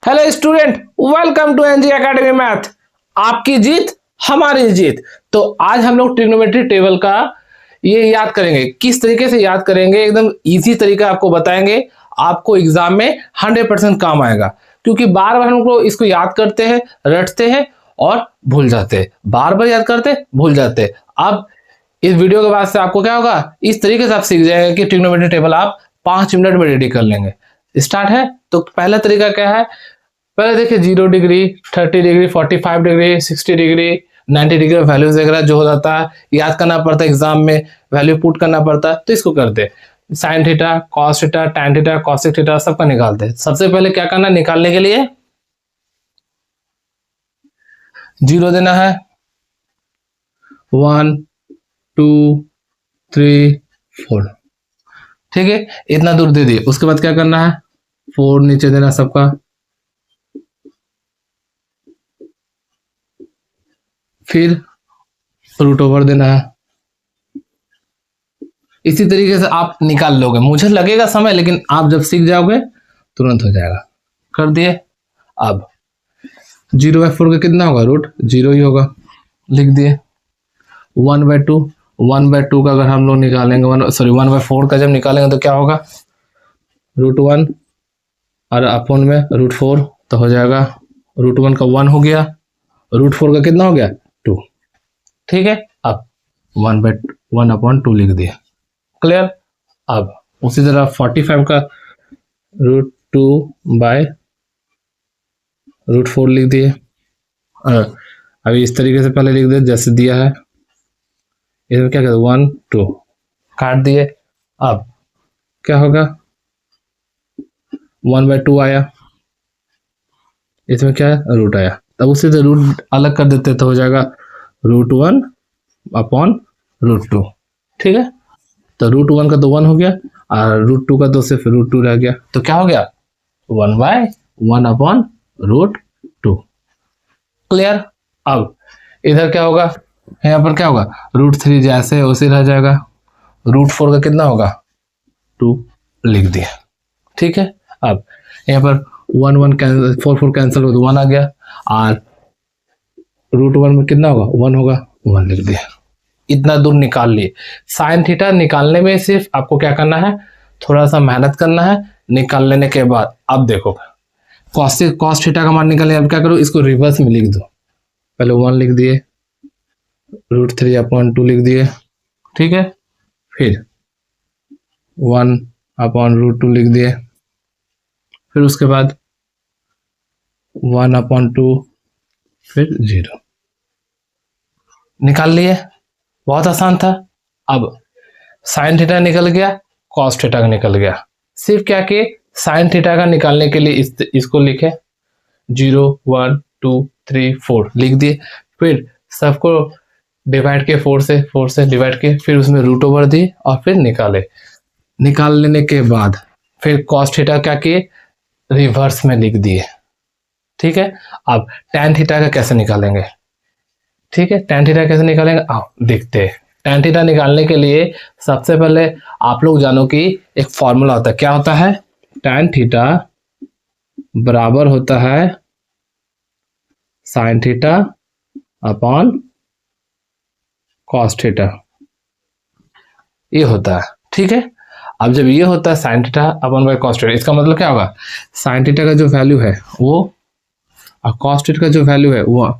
Hello student, welcome to NG academy math. आपकी जीत हमारी जीत। तो आज हम लोग ट्रिग्नोमेट्री टेबल का ये याद करेंगे। किस तरीके से याद करेंगे, एकदम इजी तरीका आपको बताएंगे। आपको एग्जाम में 100% काम आएगा, क्योंकि बार बार हम लोग इसको याद करते हैं, रटते हैं और भूल जाते हैं। बार बार याद करते भूल जाते हैं। अब इस वीडियो के बाद से आपको क्या होगा, इस तरीके से आप सीख जाएंगे कि ट्रिग्नोमेट्री टेबल आप 5 मिनट में रेडी कर लेंगे। स्टार्ट है। तो पहला तरीका क्या है, पहले देखिए 0 degree, 30 degree, 45 degree, 60 degree, 90 degree values वगैरह जो हो जाता है याद करना पड़ता है, एग्जाम में वैल्यू पुट करना पड़ता है। तो इसको करते हैं sine theta, cos theta, tan theta, cosec theta सबका निकालते हैं। सबसे पहले क्या करना, निकालने के लिए 0 देना है, 1 2 3 4, ठीक है, इतना दूर दे दिए। उसके बाद क्या करना है, 4 नीचे देना सबका, फिर रूट ओवर देना है। इसी तरीके से आप निकाल लोगे। मुझे लगेगा समय, लेकिन आप जब सीख जाओगे तुरंत हो जाएगा। कर दिए। अब 0/4 का कितना होगा, रूट 0 ही होगा, लिख दिए। 1/2, 1/2 का अगर हम लोग निकालेंगे 1/4 का जब निकालेंगे तो क्या होगा, √1 और अपन में √4, तो हो जाएगा √1 का 1 हो गया, √4 का कितना हो गया 2, ठीक है। अब 1/2 लिख दिए, क्लियर। अब उसी तरह 45 का √2/√4 लिख दिए। अभी इस तरीके से पहले लिख दिए जैसे दिया है। इसमें क्या कहते 1 2 काट दिए। अब क्या होगा, 1/2 आया, इसमें क्या है रूट आया, तब उसी से रूट अलग कर देते तो हो जाएगा √1/√2, ठीक है। तो √1 का तो 1 हो गया और √2 का तो सिर्फ √2 रह गया, तो क्या हो गया 1/1/√2, क्लियर। अब इधर क्या होगा, यहाँ पर क्या होगा, √3 जैसे उसे रह जाएगा, √4 का कितना होगा 2 लिख दिया, ठीक है। अब यहाँ पर 1 1 कैंसिल, 4 4 कैंसिल हो तो 1 आ गया, और √1 में कितना होगा 1 होगा, 1 लिख दिया। इतना दूर निकाल लिए। साइन थीटा निकालने में सिर्फ आपको क्या करना है, थोड़ा सा मेहनत करना है। निकाल लेने के बाद अब देखो कॉस थीटा का मान निकालने, अब क्या करो, इसको रिवर्स में लिख दो। पहले 1 लिख दिए, √3/2 लिख दिए, ठीक है। फिर 1/√2 लिख दिए, फिर उसके बाद 1/2, फिर 0 निकाल लिए। बहुत आसान था। अब साइन थीटा निकल गया, कॉस थीटा का निकल गया। सिर्फ क्या कि साइन थीटा का निकालने के लिए इसको लिखे 0 1 2 3 4 लिख दिए। फिर सबको डिवाइड के 4 से डिवाइड के, फिर उसमें रूट ओवर दी और फिर निकाले। निकाल लेने के बाद फिर कॉस थीटा क्या किए, रिवर्स में लिख दिए, ठीक है। अब टैन थीटा का कैसे निकालेंगे, ठीक है। टैन थीटा कैसे निकालेंगे, आओ देखते हैं। टैन थीटा निकालने के लिए सबसे पहले आप लोग जानो कि एक फॉर्मूला होता है। क्या होता है, टैन थीटा बराबर होता है sine theta upon cos theta, ये होता है, ठीक है। अब जब ये होता है sine theta upon by cos theta, इसका मतलब क्या होगा, साइन थीटा का जो वैल्यू है वो और कॉस थीटा का जो वैल्यू है वो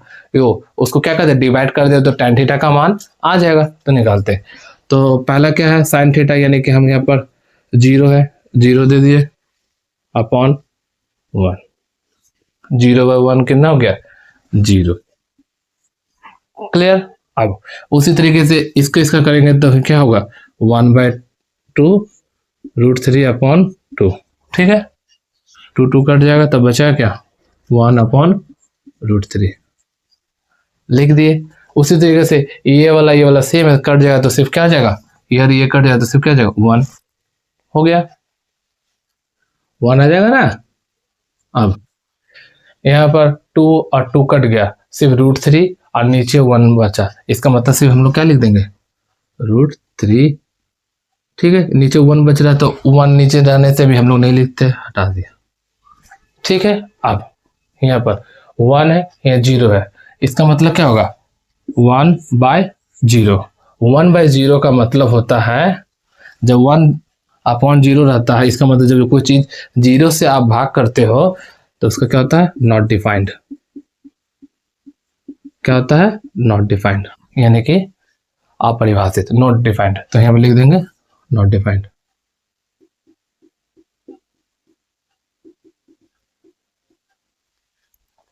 उसको क्या करते हैं, डिवाइड कर दे तो टैन थीटा का मान आ जाएगा। तो निकालते हैं। तो पहला क्या है, साइन थीटा, यानी कि हम यहाँ पर 0 है, 0 दे दिए अपॉन 1, 0/1 कितना हो गया 0, क्लियर। अब उसी तरीके से इसका करेंगे तो क्या होगा 1/2√3/2, ठीक है। 2 2 कट जाएगा, तब बचा क्या 1/√3 लिख दिए। उसी तरीके से ये वाला सेम है, कट जाएगा तो सिर्फ क्या आ जाएगा, यार ये कट जाएगा तो सिर्फ क्या आ जाएगा 1 हो गया, 1 आ जाएगा ना। अब यहाँ पर 2 और 2 कट गया, सिर्फ √3 और नीचे 1 बचा। इसका मतलब सिर्फ हम लोग क्या लिख देंगे √3, ठीक है। नीचे 1 बच रहा है तो 1 नीचे रहने से भी हम लोग नहीं लिखते, हटा दिया, ठीक है। अब यहाँ पर 1 है, यहाँ 0 है, इसका मतलब क्या होगा 1/0। 1/0 का मतलब होता है जब 1/0 रहता है, इसका मतलब जब कोई चीज 0 से आप भाग करते हो तो उसका क्या होता है नॉट डिफाइंड। क्या होता है नॉट डिफाइंड, यानी कि अपरिभाषित, नॉट डिफाइंड। तो यहाँ पे लिख देंगे नॉट डिफाइंड।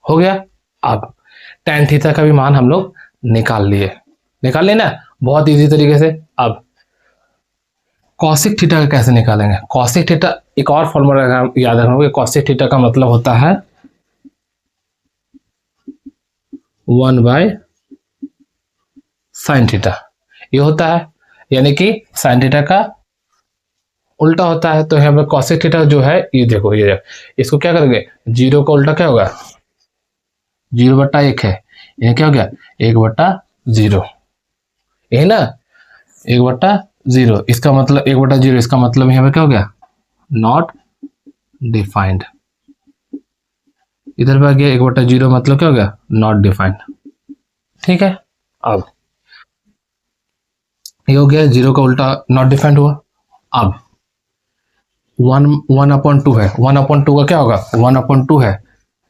हो गया। अब tan थीटा का भी मान हम लोग निकाल लिए, निकाल लेना बहुत इजी तरीके से। अब कॉसिक थीटा का कैसे निकालेंगे? कॉसिक थीटा एक और फॉर्मूला याद रखना होगा। कॉसिक थीटा का मतलब होता है 1/sin थीटा, ये होता है, यानी कि sin थीटा का उल्टा होता है। तो यहाँ पर कॉसिक थीटा जो है ये देखो, ये इसको क्या करेंगे, 0 का उल्टा क्या होगा 0/1 है, ये क्या हो गया 1/0, यही ना 1/0। इसका मतलब 1/0, इसका मतलब यहाँ पे क्या हो गया नॉट डिफाइंड। इधर पे आ गया 1/0, मतलब क्या हो गया नॉट डिफाइंड। ठीक है, अब ये हो गया 0 का उल्टा नॉट डिफाइंड हुआ। अब 1/2 है, 1/2 का क्या होगा 1/2 है,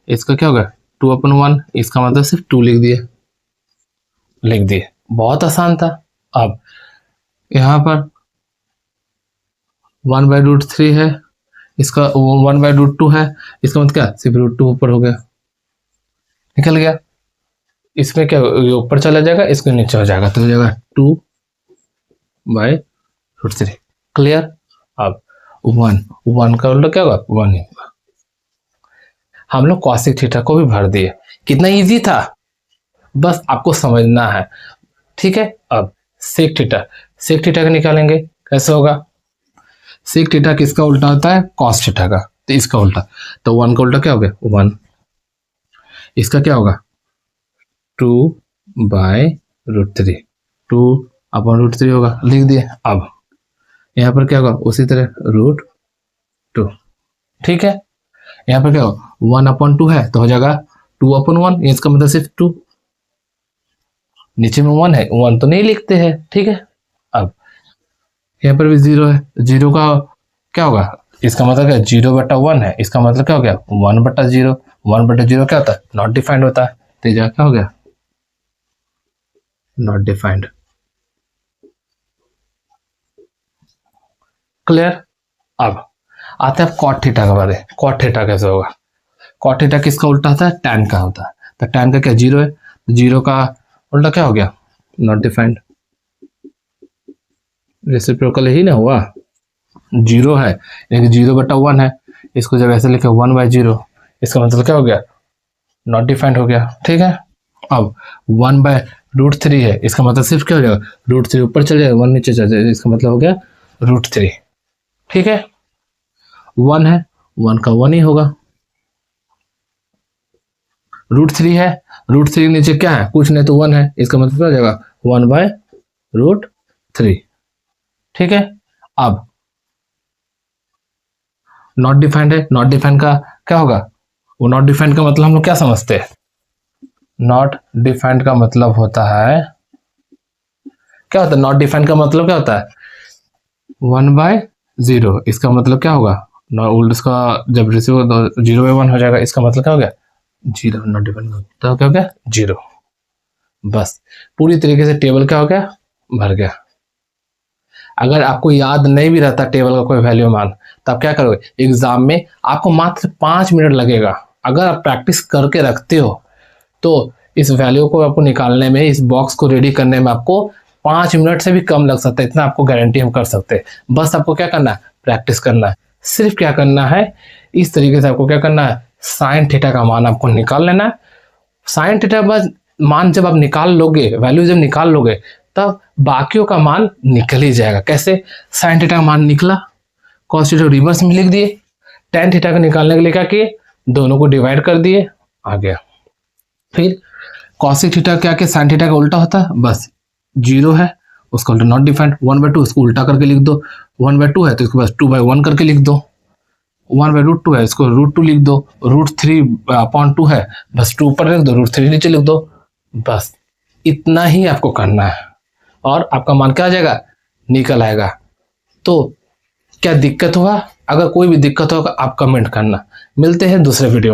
इसका क्या होगा 2/1, इसका मतलब सिर्फ 2 लिख दिए, बहुत आसान था। अब यहाँ पर 1/√3 है, इसका 1/√2 है, इसका मतलब क्या सिर्फ √2 ऊपर हो गया, निकल गया। इसमें क्या ये ऊपर चला जाएगा, इसके नीचे हो जाएगा, तो हो जाएगा 2/√3। क्लियर। अब 1 का उल्टा क्या होगा 1 ही होगा। हम लोग कॉसिक थीटा को भी भर दिए, कितना इजी था, बस आपको समझना है। ठीक है, अब सेक थीटा, सेक थीटा का निकालेंगे, कैसे होगा? सेक थीटा किसका उल्टा होता है कॉस थीटा का, तो इसका उल्टा, तो 1 का उल्टा क्या हो गया 1, इसका क्या होगा 2/√3, 2/√3 होगा, लिख दिए। अब यहाँ पर क्या होगा उसी तरह √2। ठीक है, यहाँ पर क्या होगा 1/2 है तो हो जाएगा 2/1, इसका मतलब सिर्फ 2, नीचे में 1 है, 1 तो नहीं लिखते हैं। ठीक है, अब यहाँ पर भी 0 है, 0 का क्या होगा, इसका मतलब क्या 0/1 है, इसका मतलब क्या हो गया 1/0, 1/0 क्या होता है नॉट डिफाइंड होता है, तो ये क्या हो गया नॉट डिफाइंड। क्लियर। अब आते हैं कॉट थीटा के बारे। कॉट थीटा कैसे होगा? कॉट थीटा किसका उल्टा होता है टैन का होता है, तो टैन का क्या 0 है, 0 का उल्टा क्या हो गया नॉट डिफाइंड। रेसिप्रोकल ही ना हुआ, 0 है यानी 0/1 है, इसको जब ऐसे लिखे 1/0, इसका मतलब क्या हो गया नॉट डिफाइंड हो गया। ठीक है, अब 1/√3 है, इसका मतलब सिर्फ क्या हो जाएगा √3 ऊपर चल जाएगा 1 नीचे चल जाएगा, इसका मतलब हो गया √3। ठीक है, 1 है, 1 का 1 ही होगा, √3 है, √3 नीचे क्या है कुछ नहीं तो 1 है, इसका मतलब क्या हो जाएगा 1/√3। ठीक है, अब नॉट डिफाइंड है, नॉट डिफाइंड का क्या होगा, वो नॉट डिफाइंड का मतलब हम लोग क्या समझते हैं, नॉट डिफाइंड का मतलब होता है क्या होता है, नॉट डिफाइंड का मतलब क्या होता है 1/0, इसका मतलब क्या होगा इसका जब रिसीव 0/1 हो जाएगा, इसका मतलब क्या हो गया 0, नॉट डिफाइंड तो क्या हो गया 0। बस पूरी तरीके से टेबल क्या हो गया भर गया। अगर आपको याद नहीं भी रहता टेबल का कोई वैल्यू मान, तो आप क्या करोगे एग्जाम में आपको मात्र 5 मिनट लगेगा, अगर आप प्रैक्टिस करके रखते हो तो इस वैल्यू को आपको निकालने में, इस बॉक्स को रेडी करने में आपको 5 मिनट से भी कम लग सकता है, इतना आपको गारंटी हम कर सकते हैं। बस आपको क्या करना है प्रैक्टिस करना है, सिर्फ क्या करना है इस तरीके से आपको क्या करना है साइन थीटा का मान आपको निकाल लेना है। साइन थीटा का मान जब आप निकाल लोगे, वैल्यू जब निकाल लोगे, तब बाकियों का मान निकल ही जाएगा। कैसे? साइन थीटा का मान निकला, कॉस थीटा रिवर्स में लिख दिए, टेन थीटा को निकालने के लिए क्या किए दोनों को डिवाइड कर दिए, आ गया। फिर कॉसिक थीटा क्या के साइन थीटा का उल्टा होता है, बस 0 है उसका उल्टा नॉट डिफाइंड, 1/2 इसको उल्टा करके लिख दो, 1/2 है तो इसको बस 2/1 करके लिख दो, 1/√2 है, इसको √2 लिख दो, √3/2 है, बस 2 ऊपर लिख दो, √3 नीचे लिख दो, बस इतना ही आपको करना है और आपका मान क्या आ जाएगा, निकल आएगा। तो क्या दिक्कत हुआ? अगर कोई भी दिक्कत होगा आप कमेंट करना। मिलते हैं दूसरे वीडियो में।